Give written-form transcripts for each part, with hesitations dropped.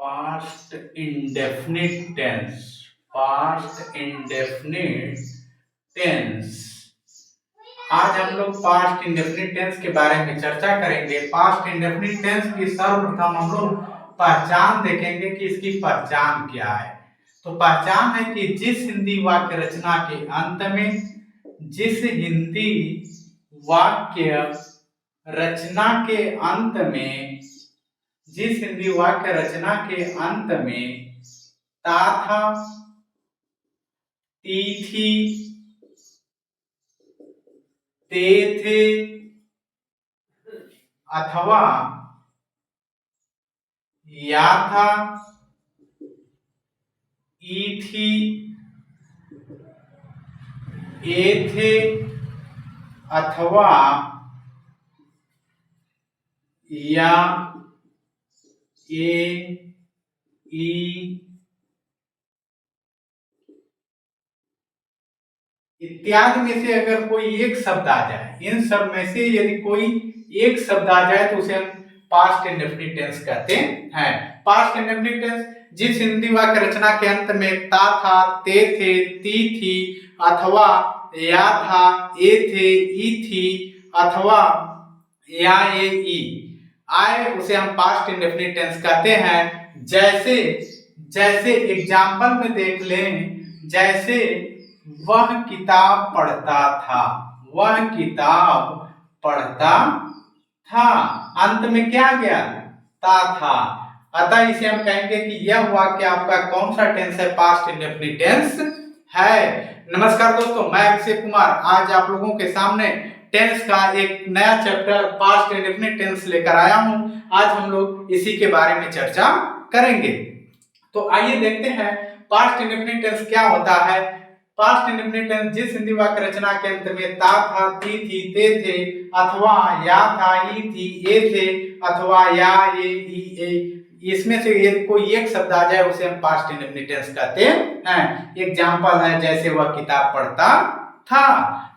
Past indefinite tense. Past indefinite tense. आज हम लोग पास्ट इंडेफिनिट टेंस के बारे में चर्चा करेंगे। पास्ट इंडेफिनिट टेंस की सर्वप्रथम हम लोग पहचान देखेंगे कि इसकी पहचान क्या है। तो पहचान है कि जिस हिंदी वाक्य रचना के अंत में, जिस हिंदी वाक्य रचना के अंत में, जिस हिंदी वाक्य रचना के अंत में ता था, ती थी, ते थे अथवा या था, ई थी, ए थे अथवा या, ए, ई इत्यादि में से अगर कोई एक शब्द आ जाए, इन सब में से यदि कोई एक शब्द आ जाए तो उसे हम पास्ट इंडेफिनिट टेंस कहते हैं। पास्ट इंडेफिनिट टेंस जिस हिंदी वाक्य रचना के अंत में ता था, ते थे, ती थी अथवा या था, ए थे, ई थी अथवा या, ए, ई आए उसे हम पास्ट इंडेफिनिट टेंस कहते हैं। जैसे एग्जाम्पल में देख लें, जैसे वह किताब पढ़ता था, वह किताब पढ़ता था, अंत में क्या गया, ता था। अतः इसे हम कहेंगे कि यह वाक्य आपका कौन सा टेंस है, पास्ट इंडेफिनिट टेंस है। नमस्कार दोस्तों, मैं अभिषेक कुमार आज आप लोगों के सामने टेंस का एक नया चैप्टर पास्ट इंडेफिनिट टेंस लेकर आया हूं। आज हम लोग इसी के बारे में चर्चा करेंगे। तो आइए देखते हैं पास्ट इंडेफिनिट टेंस क्या होता है। पास्ट इंडेफिनिट टेंस जिस हिंदी वाक्य रचना के अंत में ता था, ती थी, ते थे अथवा या था, ई थी, ए थे अथवा या, ए, ई, इसमें से यदि कोई एक शब्द आ जाए उसे हम पास्ट इंडेफिनिट टेंस कहते हैं। एग्जांपल है जैसे वह किताब पढ़ता था।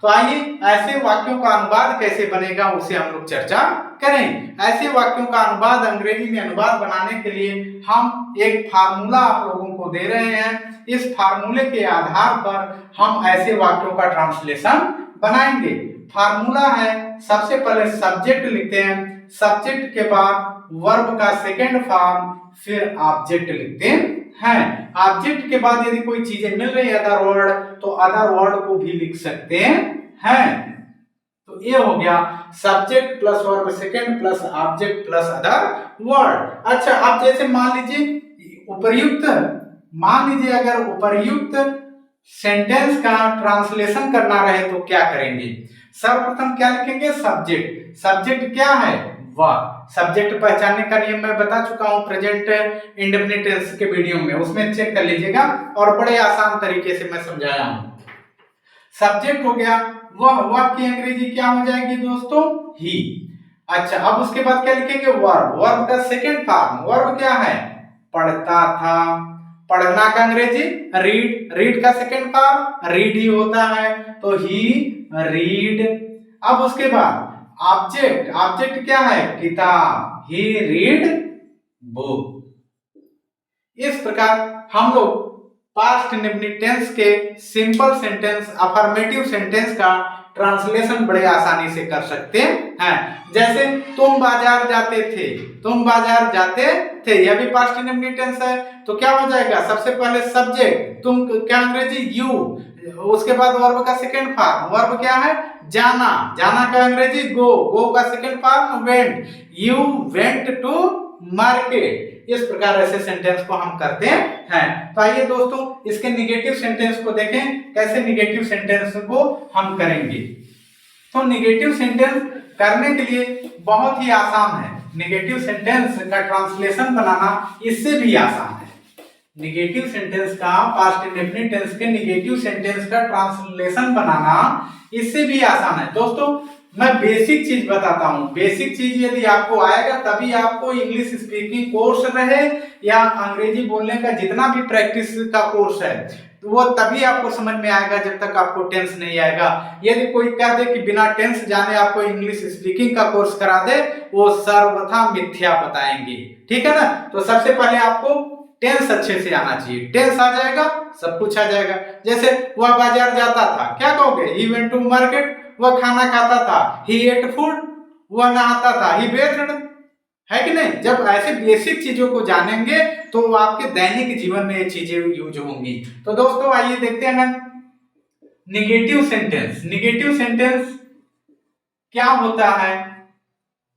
तो आइए ऐसे वाक्यों का अनुवाद कैसे बनेगा उसे हम लोग चर्चा करें। ऐसे वाक्यों का अनुवाद अंग्रेजी में अनुवाद बनाने के लिए हम एक फार्मूला आप लोगों को दे रहे हैं। इस फार्मूले के आधार पर हम ऐसे वाक्यों का ट्रांसलेशन बनाएंगे। फार्मूला है, सबसे पहले सब्जेक्ट लिखते हैं, सब्जेक्ट के बाद वर्ब का सेकंड फॉर्म, फिर ऑब्जेक्ट लिखते हैं। ऑब्जेक्ट के बाद यदि कोई चीजें मिल रही है अदर वर्ड, तो अदर वर्ड को भी लिख सकते हैं। तो ये हो गया subject plus verb second plus object plus other word. अच्छा, अब जैसे मान लीजिए अगर उपर्युक्त सेंटेंस का ट्रांसलेशन करना रहे तो क्या करेंगे। सर्वप्रथम क्या लिखेंगे, सब्जेक्ट। सब्जेक्ट क्या है, वह। सब्जेक्ट पहचानने का नियम मैं बता चुका हूं प्रेजेंट इंडेफिनिट टेंस के वीडियो में, उसमें चेक कर लीजिएगा और बड़े आसान तरीके से मैं समझाया हूं। सब्जेक्ट हो गया वह की अंग्रेजी क्या हो जाएगी दोस्तों, ही। अच्छा, अब उसके बाद क्या लिखेंगे, वर्ब। वर्ब का सेकंड फॉर्म, वर्ब क्या है, पढ़ता था। पढ़ना का अंग्रेजी रीड। रीड का सेकंड फॉर्म रीड ही होता है, तो ही रीड। अब उसके बाद ऑब्जेक्ट। ऑब्जेक्ट क्या है, किताब। ही रीड बुक। इस प्रकार हम लोग पास्ट इंडेफिनिट टेंस के सिंपल सेंटेंस, अफर्मेटिव सेंटेंस का ट्रांसलेशन बड़े आसानी से कर सकते हैं। जैसे तुम बाजार जाते थे, तुम बाजार जाते थे, यह भी पास्ट इंडेफिनिट टेंस है। तो क्या हो जाएगा, सबसे पहले सब्जेक्ट, तुम क्या अंग्रेजी, यू। उसके बाद वर्ब का सेकंड फॉर्म, वर्ब क्या है, जाना। जाना का अंग्रेजी गो। गो का second form went. You went to market. इस प्रकार ऐसे सेंटेंस को हम करते हैं। तो आइए दोस्तों इसके निगेटिव सेंटेंस को देखें, कैसे निगेटिव सेंटेंस को हम करेंगे। तो निगेटिव सेंटेंस करने के लिए बहुत ही आसान है। निगेटिव सेंटेंस का ट्रांसलेशन बनाना इससे भी आसान है। निगेटिव सेंटेंस का, पास्ट इंडेफिनिट टेंस के निगेटिव सेंटेंस का ट्रांसलेशन बनाना इससे भी आसान है। दोस्तों मैं बेसिक चीज बताता हूँ। बेसिक चीज यदि आपको आएगा तभी आपको इंग्लिश स्पीकिंग कोर्स रहे या अंग्रेजी बोलने का जितना भी प्रैक्टिस का कोर्स है तो वो तभी आपको समझ में आएगा, जब तक आपको टेंस नहीं आएगा। यदि कोई कह दे कि बिना टेंस जाने आपको इंग्लिश स्पीकिंग का कोर्स करा दे, वो सर्वथा मिथ्या बताएंगे। ठीक है ना। तो सबसे पहले आपको टेंस अच्छे से आना चाहिए। टेंस आ जाएगा सब कुछ आ जाएगा। जैसे वह बाजार जाता था, क्या कहोगे? He went to market. वह खाना खाता था, ही एट फूड। वह नहाता था, ही बेथड। है कि नहीं? जब ऐसे बेसिक चीजों को जानेंगे तो आपके दैनिक जीवन में ये चीजें यूज होंगी। तो दोस्तों आइए देखते हैं निगेटिव सेंटेंस। निगेटिव सेंटेंस क्या होता है,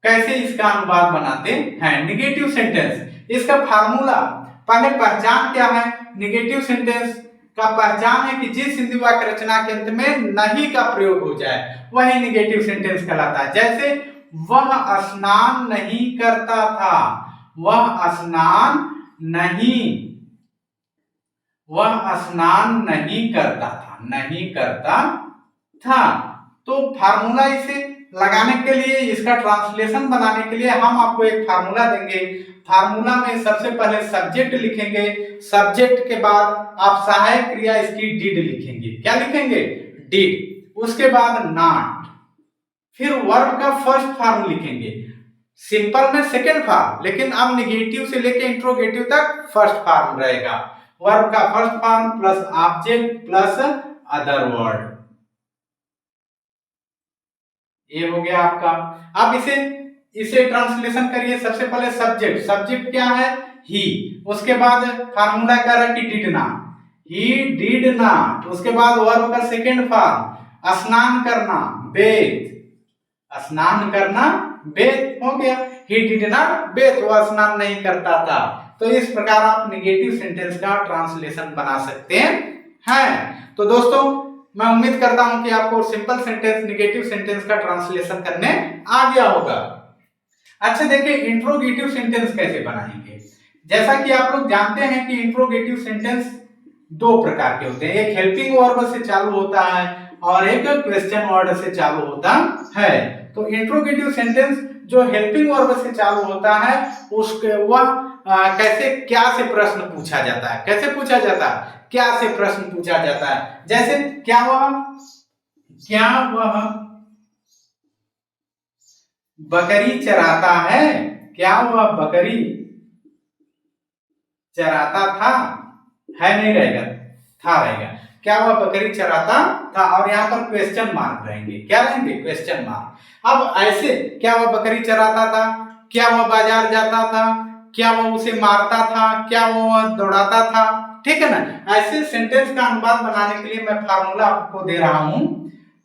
कैसे इसका अनुवाद बनाते हैं। निगेटिव सेंटेंस, इसका फार्मूला, पहले पहचान क्या है। निगेटिव सेंटेंस का पहचान है कि जिस हिंदी वाक्य रचना के अंत में नहीं का प्रयोग हो जाए वही निगेटिव सेंटेंस कहलाता है। जैसे वह स्नान नहीं करता था, वह स्नान नहीं, वह स्नान नहीं करता था, नहीं करता था। तो फार्मूला इसे लगाने के लिए, इसका ट्रांसलेशन बनाने के लिए हम आपको एक फार्मूला देंगे। फार्मूला में सबसे पहले सब्जेक्ट लिखेंगे, सब्जेक्ट के बाद आप सहायक क्रिया इसकी डिड लिखेंगे। क्या लिखेंगे? डिड। उसके बाद नॉट, फिर वर्ब का फर्स्ट फॉर्म लिखेंगे। सिंपल में सेकेंड फॉर्म, लेकिन अब निगेटिव से लेके इंट्रोगेटिव तक फर्स्ट फॉर्म रहेगा। वर्ब का first form plus object plus other word, ये हो गया आपका। अब इसे ट्रांसलेशन करिए। सबसे पहले सब्जेक्ट, सब्जेक्ट क्या है? ही। उसके बाद फार्मूला क्या रहा कि did not, he did not. उसके बाद वर्ब का सेकेंड फॉर्म स्नान करना, बेथ। स्नान करना, बेथ हो गया। ही डिड नॉट बेथ, वह स्नान नहीं करता था। तो इस प्रकार आप निगेटिव सेंटेंस का ट्रांसलेशन बना सकते हैं। तो दोस्तों मैं उम्मीद करता हूं कि आपको सिंपल सेंटेंस, निगेटिव सेंटेंस का ट्रांसलेशन करने आ गया होगा। अच्छा देखिए, इंट्रोगेटिव सेंटेंस कैसे बनाएंगे। जैसा कि आप लोग जानते हैं कि इंट्रोगेटिव सेंटेंस दो प्रकार के होते हैं। एक हेल्पिंग वर्ब से चालू होता है और एक क्वेश्चन वर्ड से चालू होता है। तो इंट्रोगेटिव सेंटेंस जो हेल्पिंग वर्ब से चालू होता है उसके वह कैसे, क्या से प्रश्न पूछा जाता है। कैसे पूछा जाता है? क्या से प्रश्न पूछा जाता है। जैसे क्या वह बकरी चराता है? क्या वह बकरी चराता था? है नहीं रहेगा, था रहेगा। क्या वह बकरी चराता था, और यहाँ पर क्वेश्चन मार्क रहेंगे। क्या रहेंगे? Question mark. अब ऐसे क्या वह बकरी चराता था, क्या वह बाजार जाता था, क्या वह उसे मारता था, क्या वह दौड़ाता था। ठीक है ना। ऐसे सेंटेंस का अनुवाद बनाने के लिए मैं फार्मूला आपको दे रहा हूं।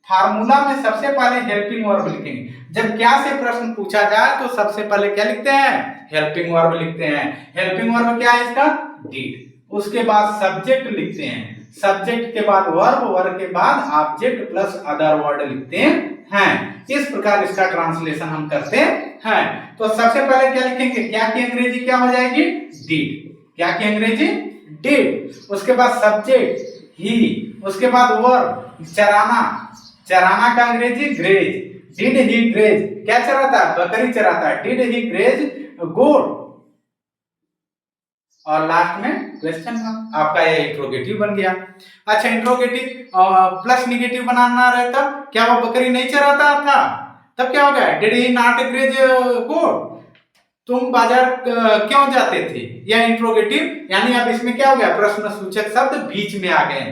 फार्मूला में सबसे पहले हेल्पिंग वर्ब लिखेंगे। जब क्या से प्रश्न पूछा जाए तो सबसे पहले क्या लिखते हैं? हेल्पिंग वर्ब लिखते हैं। हेल्पिंग वर्ब क्या है इसका? डिड। उसके बाद सब्जेक्ट लिखते हैं, सब्जेक्ट के बाद वर्ब, वर्ब के बाद ऑब्जेक्ट प्लस अदर वर्ड लिखते हैं। इस प्रकार इसका ट्रांसलेशन हम करते हैं। तो सबसे पहले क्या लिखेंगे? क्या की अंग्रेजी क्या हो जाएगी? डिड। क्या की अंग्रेजी? डिड। उसके बाद सब्जेक्ट ही, उसके बाद वर्ब चराना, चराना का अंग्रेजी ग्रेज। डिड ही ग्रेज, क्या चराता है? बकरी चराता है। डिड ही ग्रेज गोट। और लास्ट में क्वेश्चन मार्क, आपका ये इंट्रोगेटिव बन गया। अच्छा, इंट्रोगेटिव प्लस निगेटिव बनाना रहता, क्या वो बकरी नहीं चराता था, तब क्या हो गया? डिड ही नॉट ग्रेज गोट, तुम बाजार क्यों जाते थे? यह इंट्रोगेटिव, यानी अब इसमें क्या हो गया? प्रश्न सूचक शब्द बीच में आ गए।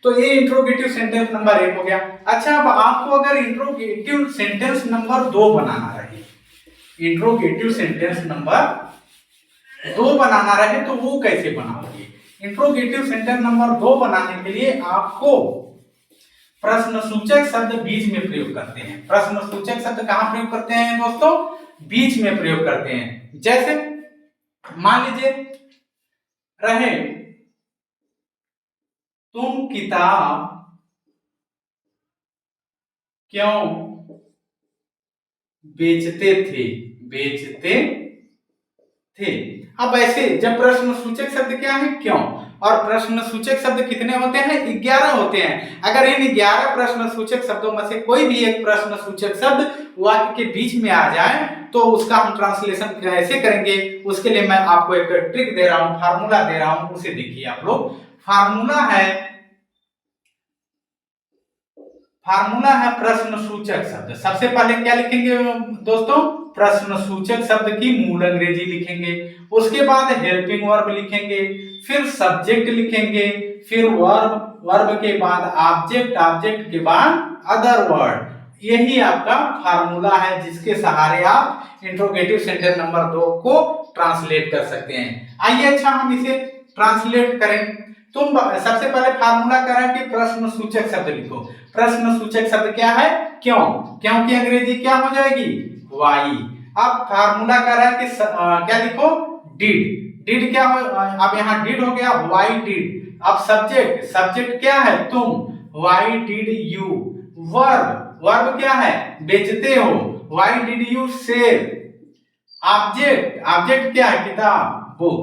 तो ये इंट्रोगेटिव सेंटेंस नंबर 1 हो गया। अच्छा, अब आपको अगर इंट्रोगेटिव सेंटेंस नंबर 2 बनाना रहे, इंट्रोगेटिव सेंटेंस नंबर 2 बनाना रहे तो वो कैसे बनाओगे? इंट्रोगेटिव सेंटेंस नंबर 2 बनाने के लिए आपको प्रश्न सूचक शब्द बीच में प्रयोग करते हैं। प्रश्न सूचक शब्द कहां प्रयोग करते हैं दोस्तों? बीच में प्रयोग करते हैं। जैसे मान लीजिए रहे, तुम किताब क्यों बेचते थे, बेचते थे। अब ऐसे जब प्रश्न सूचक शब्द क्या है? क्यों, और प्रश्न सूचक शब्द कितने होते हैं? 11 होते हैं। अगर इन 11 प्रश्न सूचक शब्दों में से कोई भी एक प्रश्न सूचक शब्द वाक्य के बीच में आ जाए तो उसका हम ट्रांसलेशन कैसे करेंगे, उसके लिए मैं आपको एक ट्रिक दे रहा हूं, फार्मूला दे रहा हूं, उसे देखिए आप लोग। फार्मूला है प्रश्न सूचक शब्द। सबसे पहले क्या लिखेंगे दोस्तों? प्रश्न सूचक शब्द की मूल अंग्रेजी लिखेंगे, उसके बाद हेल्पिंग वर्ब लिखेंगे, फिर सब्जेक्ट लिखेंगे, फिर वर्ब के बाद ऑब्जेक्ट, ऑब्जेक्ट के बाद अदर वर्ड। यही आपका फार्मूला है जिसके सहारे आप इंट्रोगेटिव सेंटेंस नंबर 2 को ट्रांसलेट कर सकते हैं। आइए अच्छा हम इसे ट्रांसलेट करें। तुम सबसे पहले फार्मूला करा कि प्रश्न सूचक शब्द लिखो। प्रश्न सूचक शब्द क्या है? क्यों। क्यों की अंग्रेजी क्या हो जाएगी? वाई। अब फार्मूला करा कि क्या लिखो? डिड। डिड क्या हो? अब यहाँ डिड हो गया, वाई डिड। अब सब्जेक्ट, सब्जेक्ट क्या है? तुम, why did you. Verb, verb क्या है? बेचते हो, why did you sell. Object, object क्या है? किताब, book,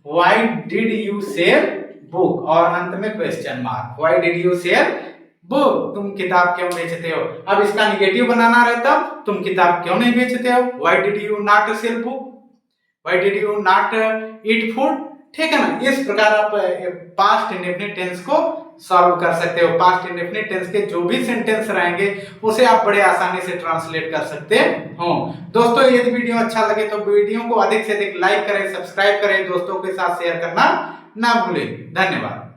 why did you sell book. और अंत में question mark, why did you sell book, तुम किताब क्यों बेचते हो। अब इसका निगेटिव बनाना रहता, तुम किताब क्यों नहीं बेचते हो, why did you not cell book, why did you not eat food. ठीक है ना। इस प्रकार आप पास्ट इंडेफिनिट टेंस को सॉल्व कर सकते हो। पास्ट इंडेफिनिट टेंस के जो भी सेंटेंस रहेंगे उसे आप बड़े आसानी से ट्रांसलेट कर सकते हो। दोस्तों यदि वीडियो अच्छा लगे तो वीडियो को अधिक से अधिक लाइक करें, सब्सक्राइब करें, दोस्तों के साथ शेयर करना ना भूलें। धन्यवाद।